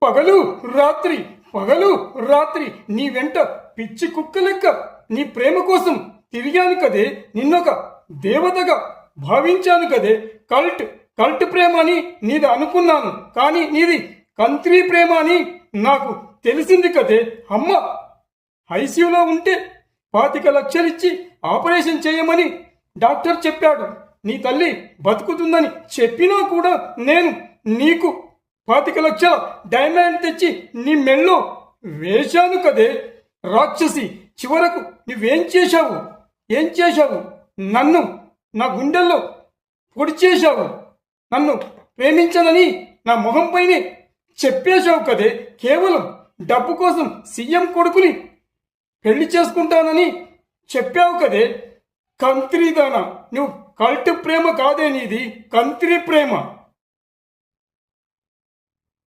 పగలు రాత్రి పగలు రాత్రి నీ వెంట పిచ్చి కుక్క లెక్క నీ ప్రేమ కోసం తిరిగాను కదే. నిన్నొక దేవతగా భావించాను కదే. కల్ట్ కల్ట్ ప్రేమ అని నీది అనుకున్నాను, కానీ నీది కంత్రీ ప్రేమ అని నాకు తెలిసింది కదే. అమ్మ ఐసీయూలో ఉంటే 25 లక్షలిచ్చి ఆపరేషన్ చేయమని డాక్టర్ చెప్పాడు. నీ తల్లి బతుకుతుందని చెప్పినా కూడా నేను నీకు 25 లక్షల డైమండ్ తెచ్చి నీ మెల్లో వేశాను కదే. రాక్షసి, చివరకు నువ్వేం చేశావు? ఏం చేశావు? నన్ను నా గుండెల్లో పొడి చేశావు. నన్ను ప్రేమించనని నా మొహంపైనే చెప్పేశావు కదే. కేవలం డబ్బు కోసం సీఎం కొడుకుని పెళ్లి చేసుకుంటానని చెప్పావు కదే. కంత్రీదానా, నువ్వు కల్ట్ ప్రేమ కాదే, నీది కంత్రీ ప్రేమ.